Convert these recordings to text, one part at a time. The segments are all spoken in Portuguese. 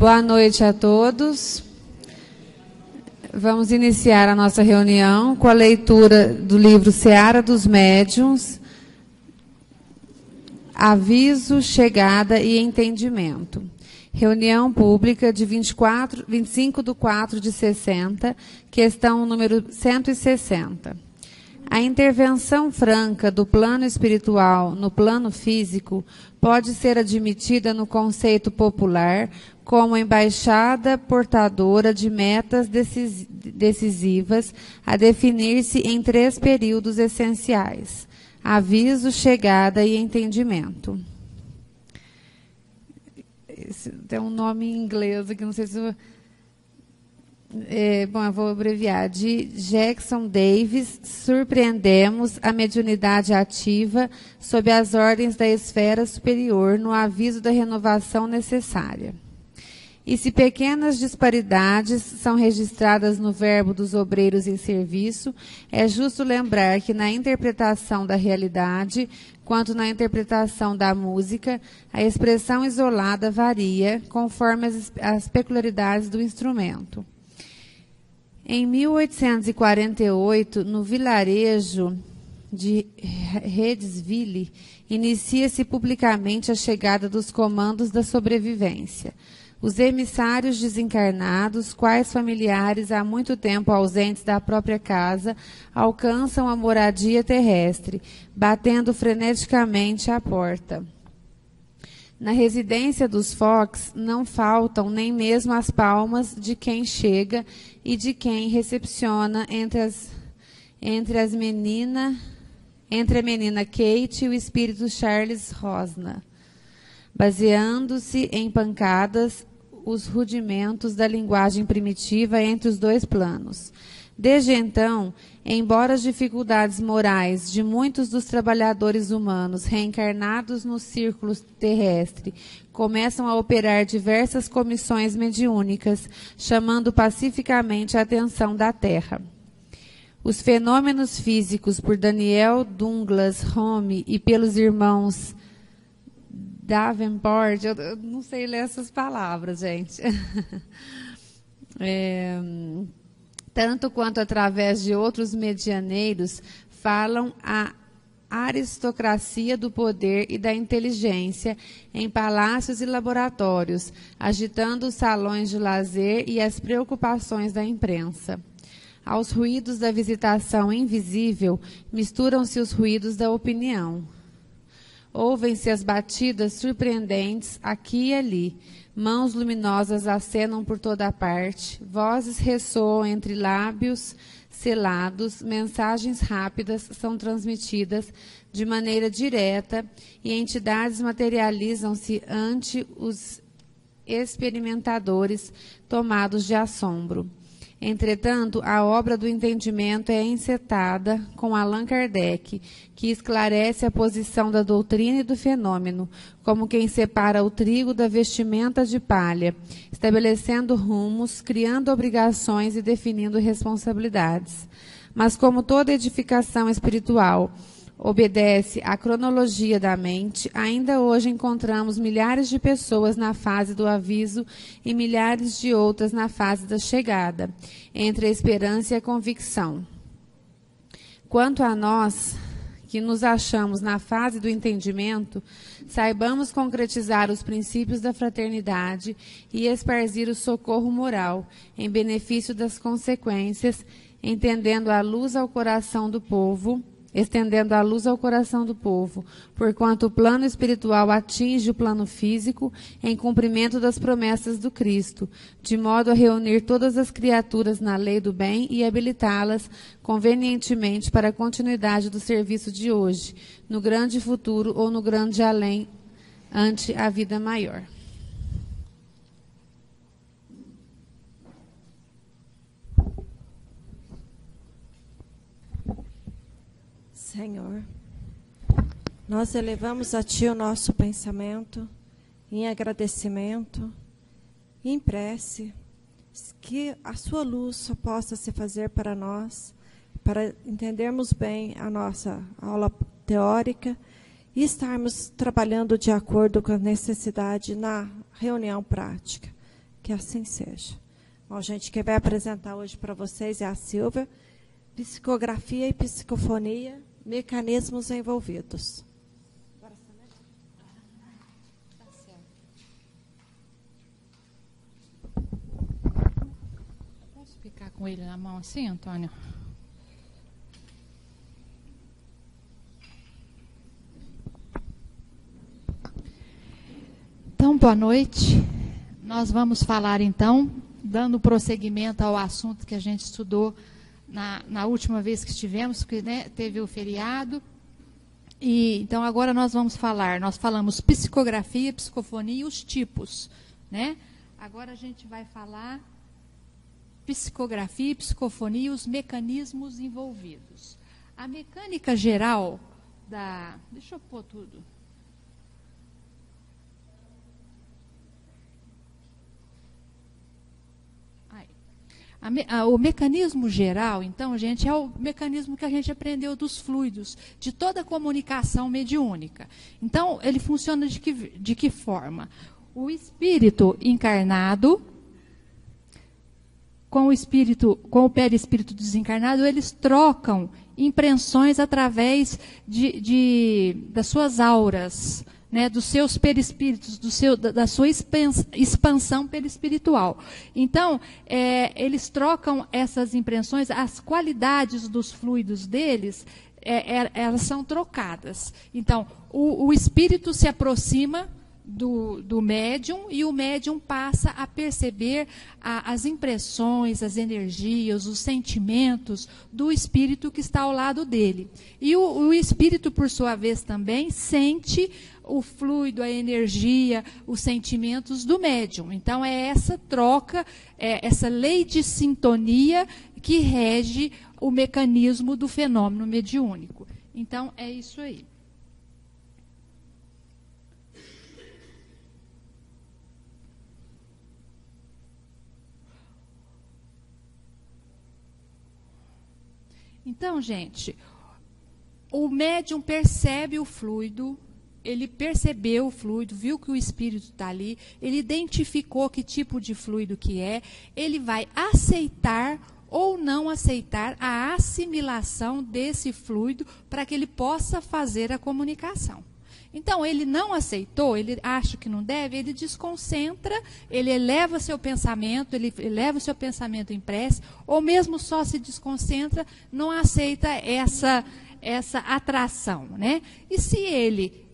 Boa noite a todos. Vamos iniciar a nossa reunião com a leitura do livro Seara dos Médiuns, Aviso, Chegada e Entendimento. Reunião pública de 25/4/60, questão número 160. A intervenção franca do plano espiritual no plano físico pode ser admitida no conceito popular como embaixada portadora de metas decisivas a definir-se em 3 períodos essenciais: aviso, chegada e entendimento. Esse tem um nome em inglês aqui, não sei se eu... bom, eu vou abreviar. De Jackson Davis, surpreendemos a mediunidade ativa sob as ordens da esfera superior no aviso da renovação necessária. E se pequenas disparidades são registradas no verbo dos obreiros em serviço, é justo lembrar que na interpretação da realidade, quanto na interpretação da música, a expressão isolada varia conforme as peculiaridades do instrumento. Em 1848, no vilarejo de Redesville, inicia-se publicamente a chegada dos comandos da sobrevivência. Os emissários desencarnados, quais familiares há muito tempo ausentes da própria casa, alcançam a moradia terrestre, batendo freneticamente à porta. Na residência dos Fox não faltam nem mesmo as palmas de quem chega e de quem recepciona entre a menina Kate e o espírito Charles Rosna, baseando-se em pancadas os rudimentos da linguagem primitiva entre os 2 planos. Desde então, embora as dificuldades morais de muitos dos trabalhadores humanos reencarnados no círculo terrestre começam a operar diversas comissões mediúnicas, chamando pacificamente a atenção da Terra. Os fenômenos físicos por Daniel Douglas Home e pelos irmãos Davenport, eu não sei ler essas palavras, gente. Tanto quanto através de outros medianeiros, falam a aristocracia do poder e da inteligência em palácios e laboratórios, agitando os salões de lazer e as preocupações da imprensa. Aos ruídos da visitação invisível, misturam-se os ruídos da opinião. Ouvem-se as batidas surpreendentes aqui e ali, mãos luminosas acenam por toda a parte, vozes ressoam entre lábios selados, mensagens rápidas são transmitidas de maneira direta e entidades materializam-se ante os experimentadores tomados de assombro. Entretanto, a obra do entendimento é encetada com Allan Kardec, que esclarece a posição da doutrina e do fenômeno, como quem separa o trigo da vestimenta de palha, estabelecendo rumos, criando obrigações e definindo responsabilidades. Mas como toda edificação espiritual obedece à cronologia da mente, ainda hoje encontramos milhares de pessoas na fase do aviso e milhares de outras na fase da chegada, entre a esperança e a convicção. Quanto a nós, que nos achamos na fase do entendimento, saibamos concretizar os princípios da fraternidade e esparzir o socorro moral, em benefício das consequências, estendendo a luz ao coração do povo, porquanto o plano espiritual atinge o plano físico em cumprimento das promessas do Cristo, de modo a reunir todas as criaturas na lei do bem e habilitá-las convenientemente para a continuidade do serviço de hoje, no grande futuro ou no grande além, ante a vida maior. Senhor, nós elevamos a Ti o nosso pensamento em agradecimento e em prece, que a Sua luz só possa se fazer para nós, para entendermos bem a nossa aula teórica e estarmos trabalhando de acordo com a necessidade na reunião prática. que assim seja. Bom, gente, quem vai apresentar hoje para vocês é a Silvia. Psicografia e psicofonia, mecanismos envolvidos. Posso ficar com ele na mão assim, Antônio? Então, boa noite. Nós vamos falar, então, dando prosseguimento ao assunto que a gente estudou na última vez que estivemos, que, né, teve o feriado. E, então, agora nós falamos psicografia, psicofonia e os tipos, né? Agora a gente vai falar psicografia, psicofonia e os mecanismos envolvidos. A mecânica geral da... Deixa eu pôr tudo. O mecanismo geral, então, gente, é o mecanismo que a gente aprendeu dos fluidos, de toda a comunicação mediúnica. Então, ele funciona de que forma? O espírito encarnado, com o perispírito desencarnado, eles trocam impressões através das suas auras, né, dos seus perispíritos, da sua expansão perispiritual. Então, eles trocam essas impressões, as qualidades dos fluidos deles, elas são trocadas. Então, o espírito se aproxima do médium e o médium passa a perceber as impressões, as energias, os sentimentos do espírito que está ao lado dele. E o espírito, por sua vez, também sente o fluido, a energia, os sentimentos do médium. Então, é essa troca, essa lei de sintonia que rege o mecanismo do fenômeno mediúnico. Então, é isso aí. Então, gente, o médium percebe o fluido, ele percebeu o fluido, viu que o espírito está ali, ele identificou que tipo de fluido que é, ele vai aceitar ou não aceitar a assimilação desse fluido para que ele possa fazer a comunicação. Então, ele não aceitou, ele acha que não deve, ele desconcentra, ele eleva seu pensamento em prece, ou mesmo só se desconcentra, não aceita essa atração, né? E se ele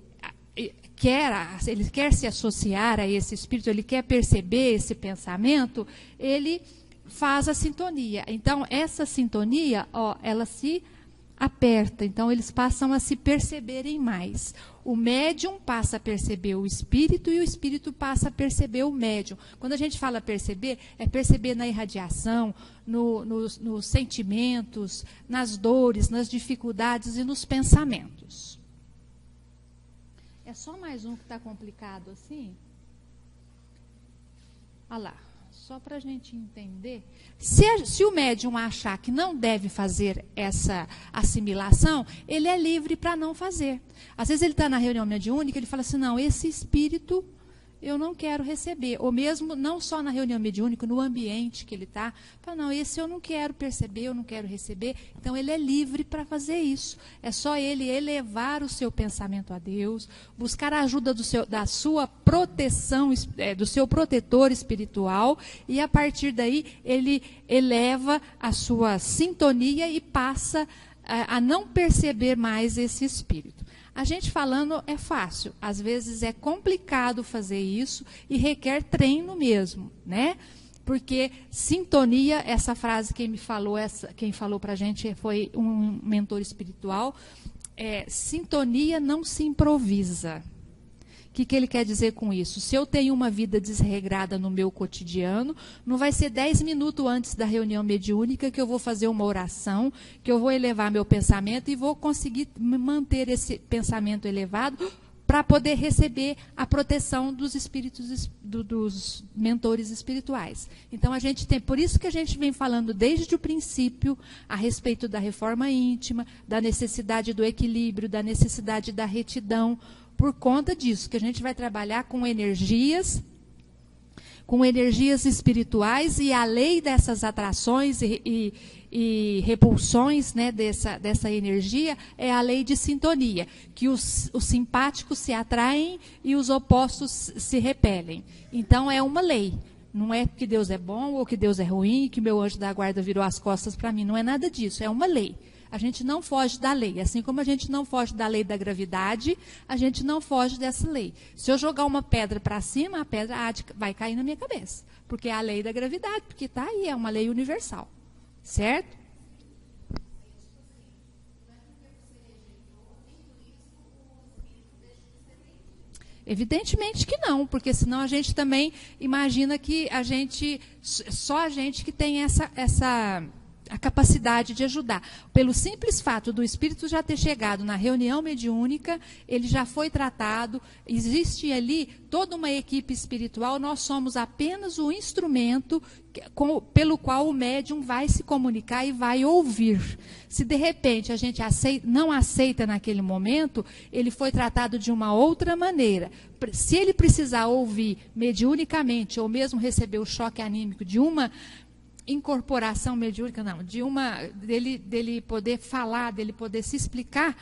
quer se associar a esse espírito, ele quer perceber esse pensamento, ele faz a sintonia. Então, essa sintonia, ela se aperta, então eles passam a se perceberem mais. O médium passa a perceber o espírito e o espírito passa a perceber o médium. Quando a gente fala perceber, é perceber na irradiação, nos sentimentos, nas dores, nas dificuldades e nos pensamentos. É só mais um que está complicado assim? Olha lá. Só para a gente entender, se o médium achar que não deve fazer essa assimilação, ele é livre para não fazer. Às vezes ele está na reunião mediúnica, ele fala assim, não, esse espírito eu não quero receber. Ou mesmo, não só na reunião mediúnica, no ambiente que ele está, fala, não, esse eu não quero perceber, eu não quero receber. Então, ele é livre para fazer isso. É só ele elevar o seu pensamento a Deus, buscar a ajuda da sua proteção, do seu protetor espiritual, e a partir daí, ele eleva a sua sintonia e passa a não perceber mais esse espírito. A gente falando é fácil, às vezes é complicado fazer isso e requer treino mesmo, né? Porque sintonia, essa frase quem falou para a gente foi um mentor espiritual, sintonia não se improvisa. O que ele quer dizer com isso? Se eu tenho uma vida desregrada no meu cotidiano, não vai ser 10 minutos antes da reunião mediúnica que eu vou fazer uma oração, que eu vou elevar meu pensamento e vou conseguir manter esse pensamento elevado para poder receber a proteção dos espíritos, dos mentores espirituais. Então, por isso que a gente vem falando desde o princípio a respeito da reforma íntima, da necessidade do equilíbrio, da necessidade da retidão, por conta disso, que a gente vai trabalhar com energias, com energias espirituais, e a lei dessas atrações e repulsões, né, dessa energia é a lei de sintonia, que os simpáticos se atraem e os opostos se repelem. Então é uma lei. Não é que Deus é bom ou que Deus é ruim, que meu anjo da guarda virou as costas para mim. Não é nada disso, é uma lei. A gente não foge da lei. Assim como a gente não foge da lei da gravidade, a gente não foge dessa lei. Se eu jogar uma pedra para cima, a pedra vai cair na minha cabeça. Porque é a lei da gravidade, porque está aí, é uma lei universal. Certo? Evidentemente que não, porque senão a gente também imagina que só a gente que tem a capacidade de ajudar. Pelo simples fato do espírito já ter chegado na reunião mediúnica, ele já foi tratado, existe ali toda uma equipe espiritual, nós somos apenas o instrumento pelo qual o médium vai se comunicar e vai ouvir. Se de repente a gente não aceita naquele momento, ele foi tratado de uma outra maneira. Se ele precisar ouvir mediunicamente, ou mesmo receber o choque anímico de uma incorporação mediúnica, não, dele poder falar, dele poder se explicar,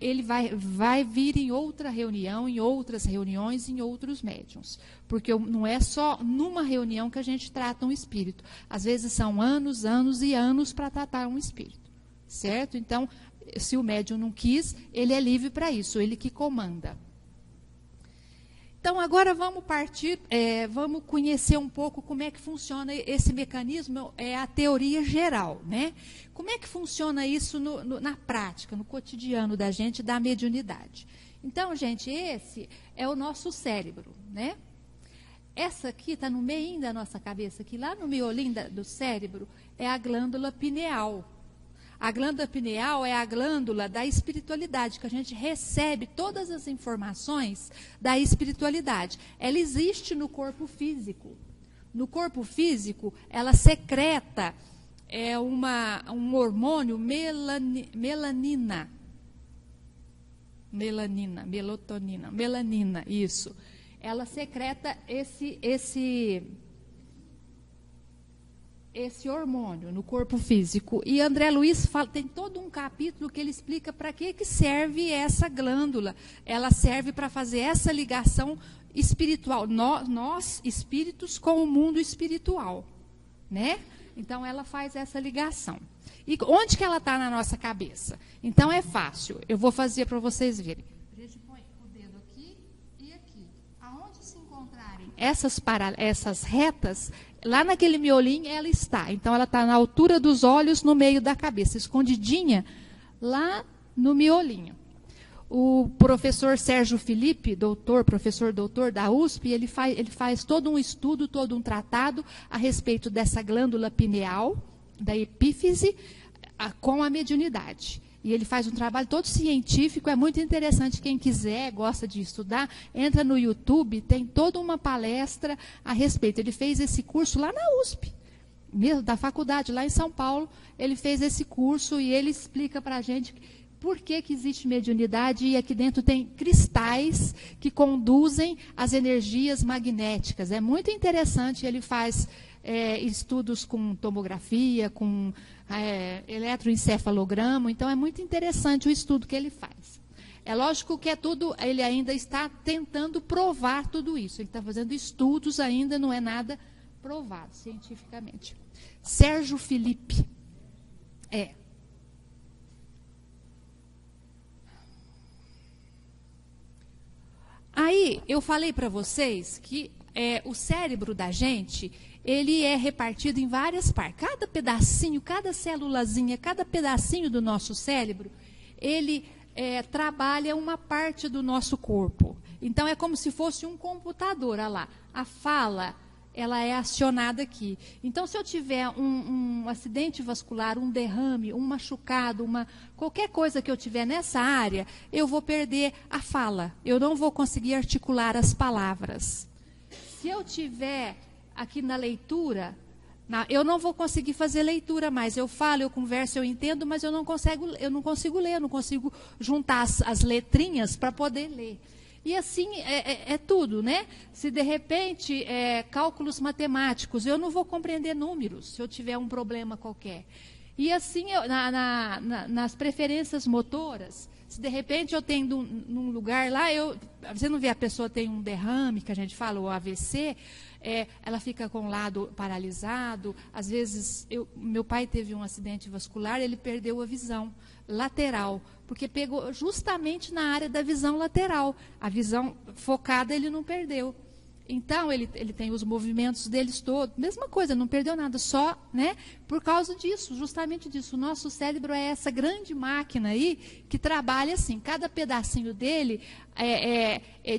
ele vai vir em outra reunião, em outras reuniões, em outros médiuns. Porque não é só numa reunião que a gente trata um espírito. Às vezes são anos, anos e anos para tratar um espírito. Certo? Então, se o médium não quis, ele é livre para isso, ele que comanda. Então, agora vamos partir, vamos conhecer um pouco como é que funciona esse mecanismo, a teoria geral, né? Como é que funciona isso na prática, no cotidiano da gente, da mediunidade? Então, gente, esse é o nosso cérebro, né? Essa aqui está no meio da nossa cabeça, aqui lá no miolinho do cérebro, é a glândula pineal. A glândula pineal é a glândula da espiritualidade, que a gente recebe todas as informações da espiritualidade. Ela existe no corpo físico. No corpo físico, ela secreta um hormônio melanina, isso. Ela secreta esse hormônio no corpo físico. E André Luiz tem todo um capítulo que ele explica para que serve essa glândula. Ela serve para fazer essa ligação espiritual, nós espíritos com o mundo espiritual, né? Então ela faz essa ligação. E onde que ela está na nossa cabeça? Então é fácil, eu vou fazer para vocês verem. A gente põe o dedo aqui e aqui. Aonde se encontrarem essas retas, lá naquele miolinho ela está. Então, ela está na altura dos olhos, no meio da cabeça, escondidinha lá no miolinho. O professor Sérgio Felipe, professor doutor da USP, ele faz todo um estudo, todo um tratado a respeito dessa glândula pineal, da epífise, com a mediunidade. E ele faz um trabalho todo científico, é muito interessante. Quem quiser, gosta de estudar, entra no YouTube, tem toda uma palestra a respeito. Ele fez esse curso lá na USP, mesmo da faculdade, lá em São Paulo. Ele fez esse curso e ele explica para a gente por que existe mediunidade, e aqui dentro tem cristais que conduzem as energias magnéticas. É muito interessante, ele faz estudos com tomografia, com eletroencefalograma, então é muito interessante o estudo que ele faz. É lógico que ele ainda está tentando provar tudo isso, ele está fazendo estudos, ainda não é nada provado cientificamente. Sérgio Felipe. Aí, eu falei para vocês que o cérebro da gente, ele é repartido em várias partes. Cada pedacinho, cada célulazinha, cada pedacinho do nosso cérebro, ele trabalha uma parte do nosso corpo. Então, é como se fosse um computador. Olha lá, a fala, ela é acionada aqui. Então, se eu tiver um acidente vascular, um derrame, um machucado, qualquer coisa que eu tiver nessa área, eu vou perder a fala. Eu não vou conseguir articular as palavras. Se eu tiver aqui na leitura, eu não vou conseguir fazer leitura mais. Eu falo, eu converso, eu entendo, mas eu não consigo ler, eu não consigo juntar as letrinhas para poder ler. E assim é tudo, né? Se de repente, cálculos matemáticos, eu não vou compreender números se eu tiver um problema qualquer. E assim, nas preferências motoras, se de repente eu tenho num lugar lá, você não vê a pessoa tem um derrame, que a gente fala, o AVC, ela fica com o lado paralisado. Às vezes, meu pai teve um acidente vascular, ele perdeu a visão lateral, porque pegou justamente na área da visão lateral. A visão focada ele não perdeu. Então, ele tem os movimentos deles todos, mesma coisa, não perdeu nada, só, né, por causa disso, justamente disso. O nosso cérebro é essa grande máquina aí que trabalha assim, cada pedacinho dele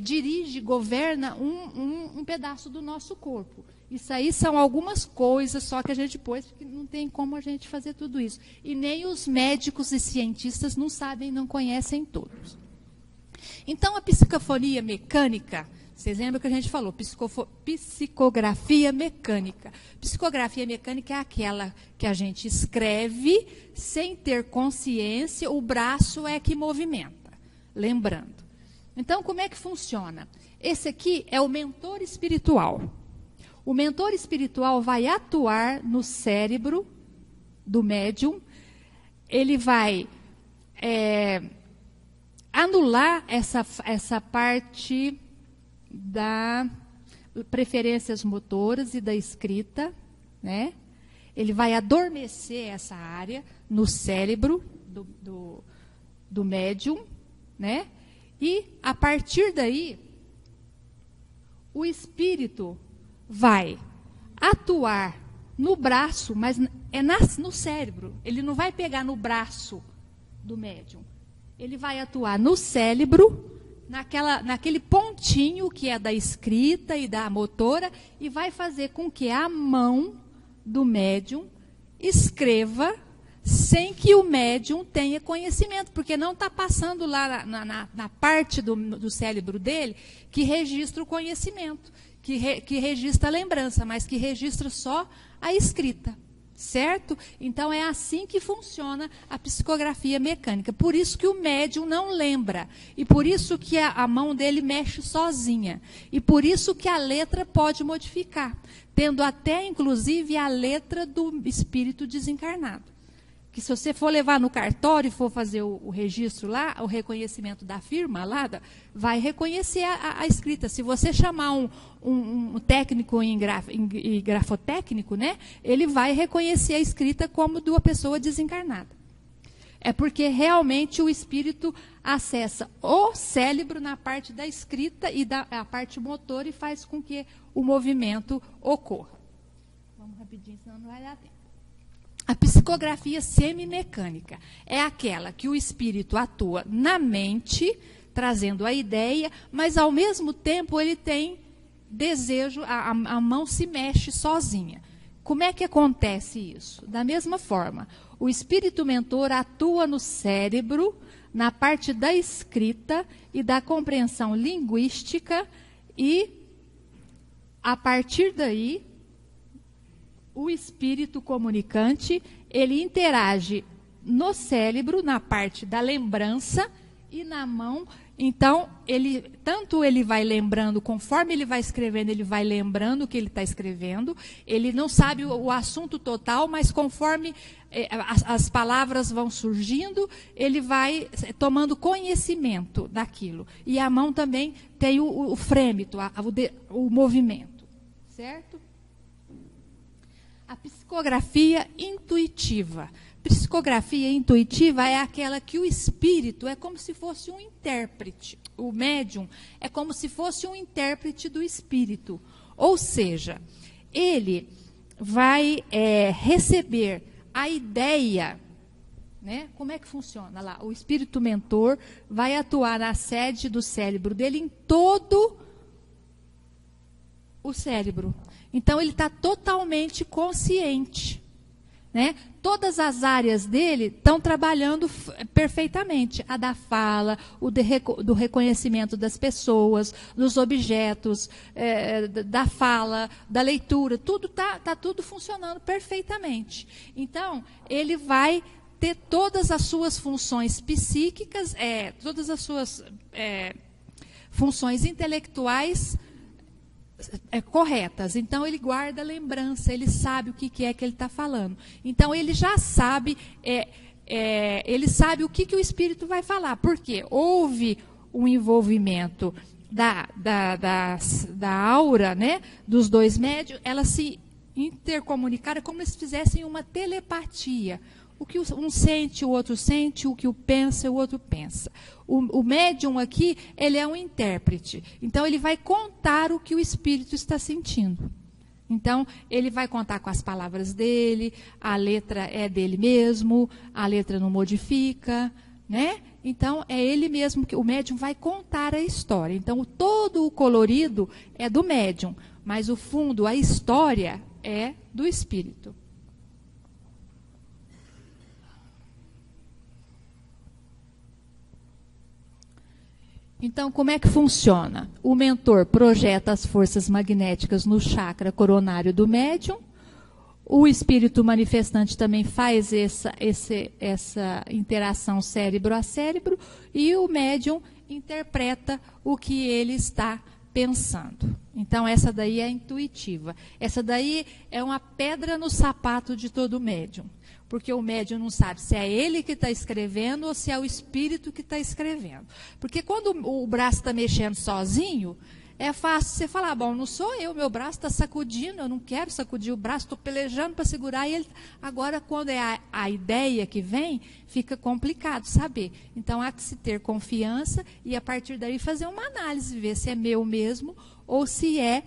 dirige, governa um pedaço do nosso corpo. Isso aí são algumas coisas, só que a gente pôs, porque não tem como a gente fazer tudo isso. E nem os médicos e cientistas não sabem, não conhecem todos. Então, a psicofonia mecânica, vocês lembram que a gente falou, psicografia mecânica. Psicografia mecânica é aquela que a gente escreve sem ter consciência, o braço é que movimenta, lembrando. Então, como é que funciona? Esse aqui é o mentor espiritual. O mentor espiritual vai atuar no cérebro do médium, ele vai anular essa parte da preferências motoras e da escrita, né? Ele vai adormecer essa área no cérebro do médium, né? E, a partir daí, o espírito vai atuar no braço, mas no cérebro. Ele não vai pegar no braço do médium. Ele vai atuar no cérebro, naquele pontinho que é da escrita e da motora, e vai fazer com que a mão do médium escreva sem que o médium tenha conhecimento, porque não está passando lá na parte do cérebro dele que registra o conhecimento, que registra a lembrança, mas que registra só a escrita. Certo? Então, é assim que funciona a psicografia mecânica. Por isso que o médium não lembra. E por isso que a mão dele mexe sozinha. E por isso que a letra pode modificar. Tendo até, inclusive, a letra do espírito desencarnado. Que se você for levar no cartório e for fazer o registro lá, o reconhecimento da firma lá, vai reconhecer a escrita. Se você chamar um técnico em grafotécnico, né, ele vai reconhecer a escrita como de uma pessoa desencarnada. É porque realmente o espírito acessa o cérebro na parte da escrita e a parte motora e faz com que o movimento ocorra. Vamos rapidinho, senão não vai dar tempo. A psicografia semimecânica é aquela que o espírito atua na mente, trazendo a ideia, mas ao mesmo tempo ele tem desejo, a mão se mexe sozinha. Como é que acontece isso? Da mesma forma, o espírito mentor atua no cérebro, na parte da escrita e da compreensão linguística, e a partir daí o espírito comunicante, ele interage no cérebro, na parte da lembrança e na mão. Então, tanto ele vai lembrando, conforme ele vai escrevendo, ele vai lembrando o que ele está escrevendo. Ele não sabe o assunto total, mas conforme as palavras vão surgindo, ele vai tomando conhecimento daquilo. E a mão também tem o frêmito, o movimento. Certo? A psicografia intuitiva. Psicografia intuitiva é aquela que o espírito é como se fosse um intérprete. O médium é como se fosse um intérprete do espírito. Ou seja, ele vai receber a ideia, né? Como é que funciona lá? O espírito mentor vai atuar na sede do cérebro dele em todo o cérebro. Então, ele está totalmente consciente. Né? Todas as áreas dele estão trabalhando perfeitamente. A da fala, do reconhecimento das pessoas, dos objetos, da fala, da leitura, tudo está tudo funcionando perfeitamente. Então, ele vai ter todas as suas funções psíquicas, todas as suas funções intelectuais corretas. Então, ele guarda a lembrança, ele sabe o que é que ele está falando. Então, ele já sabe, ele sabe o que o espírito vai falar. Por quê? Houve um envolvimento da aura, né, dos dois médiuns, elas se intercomunicaram como se fizessem uma telepatia. O que um sente, o outro sente, o que o pensa, o outro pensa. O médium aqui, ele é um intérprete. Então, ele vai contar o que o espírito está sentindo. Então, ele vai contar com as palavras dele, a letra é dele mesmo, a letra não modifica, né? Então, é ele mesmo, que o médium vai contar a história. Então, todo o colorido é do médium, mas o fundo, a história, é do espírito. Então, como é que funciona? O mentor projeta as forças magnéticas no chakra coronário do médium. O espírito manifestante também faz essa interação cérebro a cérebro. E o médium interpreta o que ele está pensando. Então, essa daí é intuitiva. Essa daí é uma pedra no sapato de todo médium. Porque o médium não sabe se é ele que está escrevendo ou se é o espírito que está escrevendo. Porque quando o braço está mexendo sozinho, é fácil você falar, bom, não sou eu, meu braço está sacudindo, eu não quero sacudir o braço, estou pelejando para segurar ele. Agora, quando é a ideia que vem, fica complicado saber. Então, há que se ter confiança e, a partir daí, fazer uma análise, ver se é meu mesmo ou se é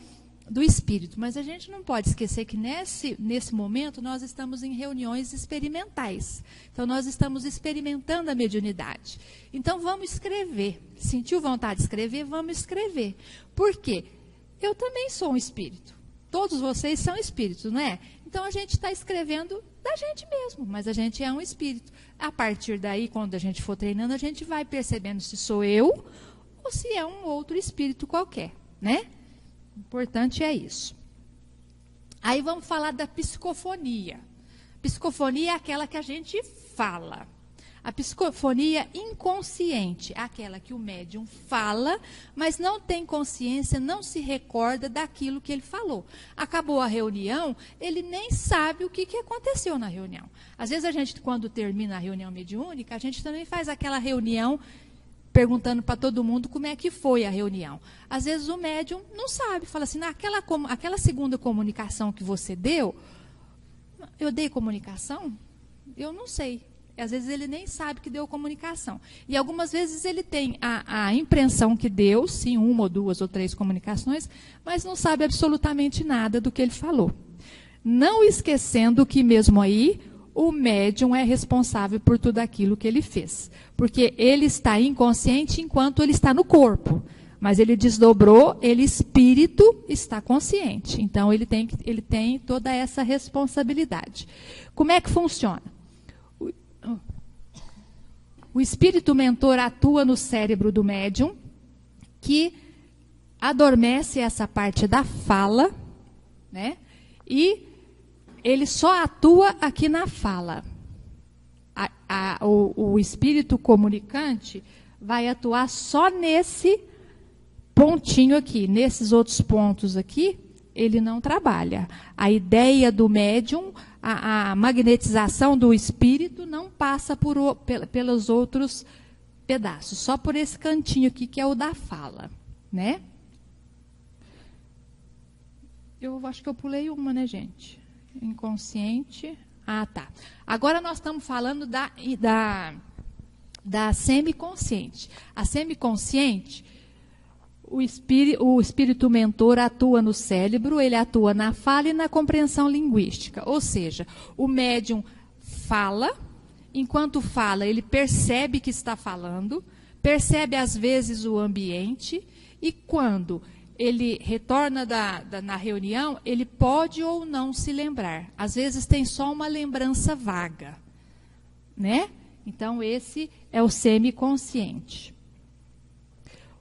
do espírito. Mas a gente não pode esquecer que nesse momento nós estamos em reuniões experimentais. Então, nós estamos experimentando a mediunidade. Então, vamos escrever. Sentiu vontade de escrever? Vamos escrever. Por quê? Eu também sou um espírito. Todos vocês são espíritos, não é? Então, a gente está escrevendo da gente mesmo, mas a gente é um espírito. A partir daí, quando a gente for treinando, a gente vai percebendo se sou eu ou se é um outro espírito qualquer, né? O importante é isso. Aí vamos falar da psicofonia. Psicofonia é aquela que a gente fala. A psicofonia inconsciente é aquela que o médium fala, mas não tem consciência, não se recorda daquilo que ele falou. Acabou a reunião, ele nem sabe o que aconteceu na reunião. Às vezes a gente, quando termina a reunião mediúnica, a gente também faz aquela reunião perguntando para todo mundo como é que foi a reunião. Às vezes o médium não sabe, fala assim, aquela segunda comunicação que você deu, eu dei comunicação? Eu não sei. Às vezes ele nem sabe que deu comunicação. E algumas vezes ele tem a impressão que deu, sim, 1 ou 2 ou 3 comunicações, mas não sabe absolutamente nada do que ele falou. Não esquecendo que mesmo aí, o médium é responsável por tudo aquilo que ele fez. Porque ele está inconsciente enquanto ele está no corpo. Mas ele desdobrou, ele espírito está consciente. Então, ele tem toda essa responsabilidade. Como é que funciona? O espírito mentor atua no cérebro do médium, que adormece essa parte da fala, né? E ele só atua aqui na fala. O espírito comunicante vai atuar só nesse pontinho aqui. Nesses outros pontos aqui, ele não trabalha. A ideia do médium, a magnetização do espírito não passa pelos outros pedaços. Só por esse cantinho aqui, que é o da fala, né? Eu acho que eu pulei uma, né, gente? Inconsciente. Ah, tá. Agora nós estamos falando da semiconsciente. A semiconsciente, o espírito mentor atua no cérebro, ele atua na fala e na compreensão linguística. Ou seja, o médium fala, enquanto fala, ele percebe que está falando, percebe às vezes o ambiente, e quando ele retorna na reunião, ele pode ou não se lembrar. Às vezes tem só uma lembrança vaga, né? Então, esse é o semiconsciente.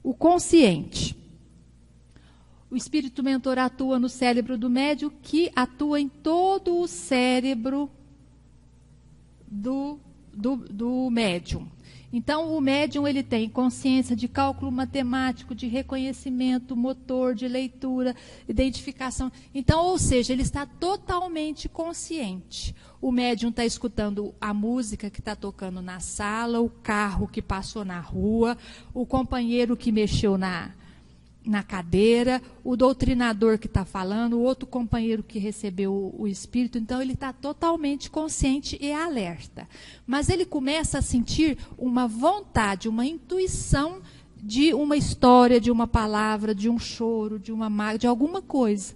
O consciente. O espírito mentor atua no cérebro do médium, que atua em todo o cérebro do médium. Então, o médium ele tem consciência de cálculo matemático, de reconhecimento motor, de leitura, identificação. Então, ou seja, ele está totalmente consciente. O médium está escutando a música que está tocando na sala, o carro que passou na rua, o companheiro que mexeu na cadeira, o doutrinador que está falando, o outro companheiro que recebeu o espírito. Então, ele está totalmente consciente e alerta. Mas ele começa a sentir uma vontade, uma intuição de uma história, de uma palavra, de um choro, de uma mágoa, de alguma coisa.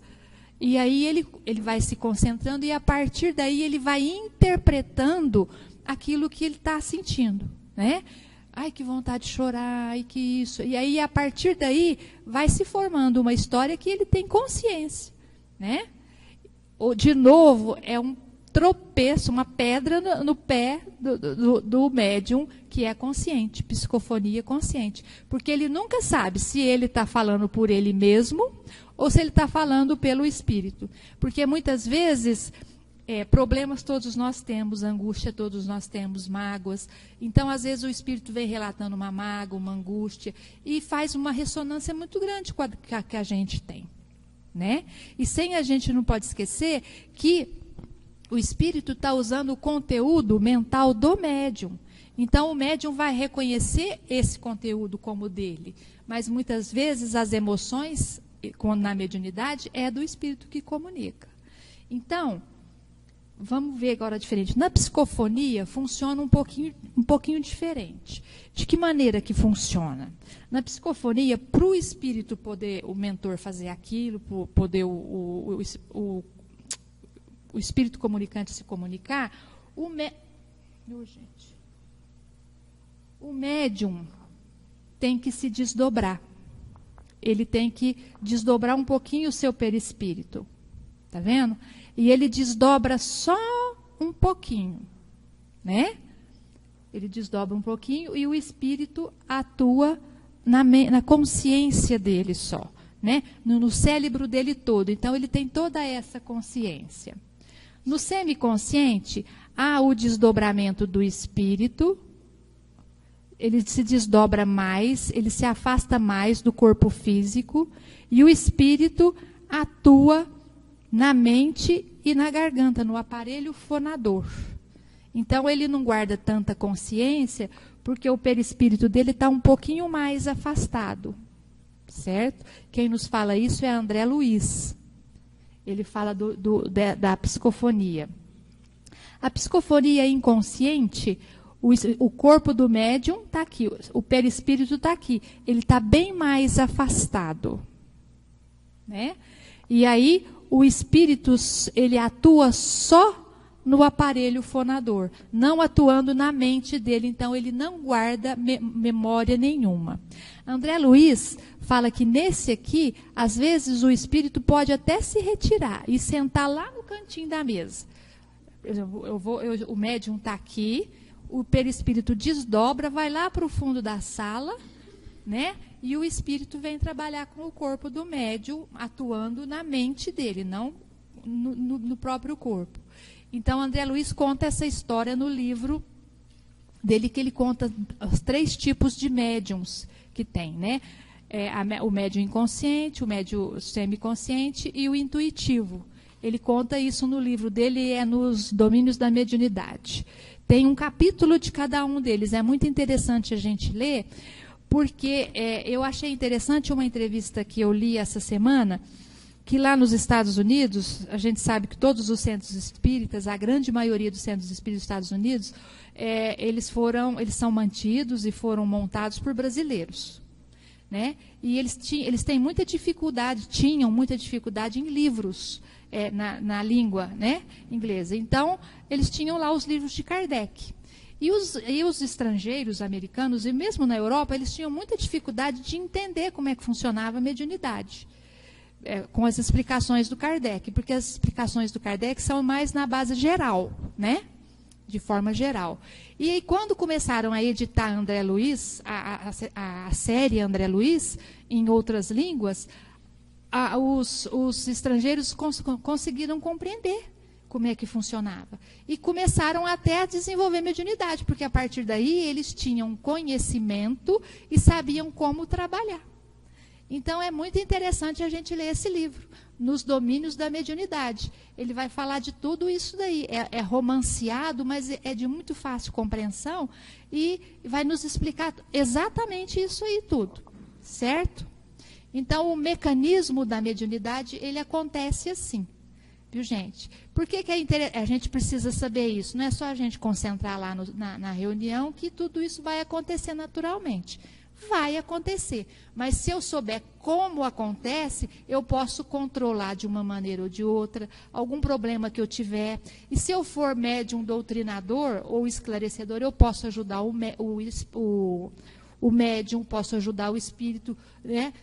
E aí ele vai se concentrando e, a partir daí, ele vai interpretando aquilo que ele está sentindo, né? Ai, que vontade de chorar, ai, que isso. E aí, a partir daí, vai se formando uma história que ele tem consciência, né? De novo, é um tropeço, uma pedra no pé do médium que é consciente, psicofonia consciente. Porque ele nunca sabe se ele está falando por ele mesmo ou se ele está falando pelo espírito. Porque muitas vezes... problemas todos nós temos, angústia todos nós temos, mágoas. Então, às vezes, o espírito vem relatando uma mágoa, uma angústia, e faz uma ressonância muito grande com a que a gente tem, né? E sem a gente não pode esquecer que o espírito está usando o conteúdo mental do médium. Então, o médium vai reconhecer esse conteúdo como dele. Mas, muitas vezes, as emoções, na mediunidade, é do espírito que comunica. Então... vamos ver agora diferente. Na psicofonia funciona um pouquinho diferente. De que maneira que funciona? Na psicofonia, para o espírito poder, o mentor fazer aquilo, poder o espírito comunicante se comunicar, o médium tem que se desdobrar. Ele tem que desdobrar um pouquinho o seu perispírito. Está vendo? E ele desdobra só um pouquinho, né? Ele desdobra um pouquinho e o espírito atua na consciência dele só, né? No cérebro dele todo. Então, ele tem toda essa consciência. No semiconsciente, há o desdobramento do espírito, ele se desdobra mais, ele se afasta mais do corpo físico, e o espírito atua na mente e na garganta, no aparelho fonador. Então, ele não guarda tanta consciência, porque o perispírito dele está um pouquinho mais afastado, certo? Quem nos fala isso é André Luiz. Ele fala da psicofonia. A psicofonia inconsciente, o corpo do médium está aqui, o perispírito está aqui. Ele está bem mais afastado, né? E aí... o espírito, ele atua só no aparelho fonador, não atuando na mente dele, então ele não guarda memória nenhuma. André Luiz fala que nesse aqui, às vezes o espírito pode até se retirar e sentar lá no cantinho da mesa. O médium está aqui, o perispírito desdobra, vai lá para o fundo da sala, né? E o espírito vem trabalhar com o corpo do médium, atuando na mente dele, não no próprio corpo. Então, André Luiz conta essa história no livro dele, que ele conta os 3 tipos de médiums que tem, né? O médium inconsciente, o médium semiconsciente e o intuitivo. Ele conta isso no livro dele, nos Domínios da Mediunidade. Tem um capítulo de cada um deles, é muito interessante a gente ler, porque eu achei interessante uma entrevista que eu li essa semana, que lá nos Estados Unidos, a gente sabe que todos os centros espíritas, a grande maioria dos centros espíritas dos Estados Unidos, eles são mantidos e foram montados por brasileiros, né? E eles têm muita dificuldade, tinham muita dificuldade em livros, na língua, né, inglesa. Então, eles tinham lá os livros de Kardec. E os estrangeiros, americanos, e mesmo na Europa, eles tinham muita dificuldade de entender como é que funcionava a mediunidade, com as explicações do Kardec, porque as explicações do Kardec são mais na base geral, né? De forma geral. E aí, quando começaram a editar André Luiz, a série André Luiz, em outras línguas, os estrangeiros conseguiram compreender como é que funcionava. E começaram até a desenvolver mediunidade, porque a partir daí eles tinham conhecimento e sabiam como trabalhar. Então é muito interessante a gente ler esse livro, Nos Domínios da Mediunidade. Ele vai falar de tudo isso daí. É romanceado, mas é de muito fácil compreensão e vai nos explicar exatamente isso aí tudo, certo? Então o mecanismo da mediunidade, ele acontece assim. Viu, gente? Por que a gente precisa saber isso? Não é só a gente concentrar lá na reunião que tudo isso vai acontecer naturalmente. Vai acontecer. Mas se eu souber como acontece, eu posso controlar de uma maneira ou de outra algum problema que eu tiver. E se eu for médium doutrinador ou esclarecedor, eu posso ajudar o médium, posso ajudar o espírito, né,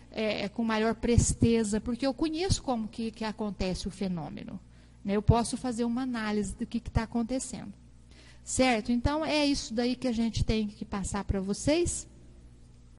com maior presteza, porque eu conheço como que acontece o fenômeno. Né? Eu posso fazer uma análise do que está acontecendo. Certo? Então, é isso daí que a gente tem que passar para vocês.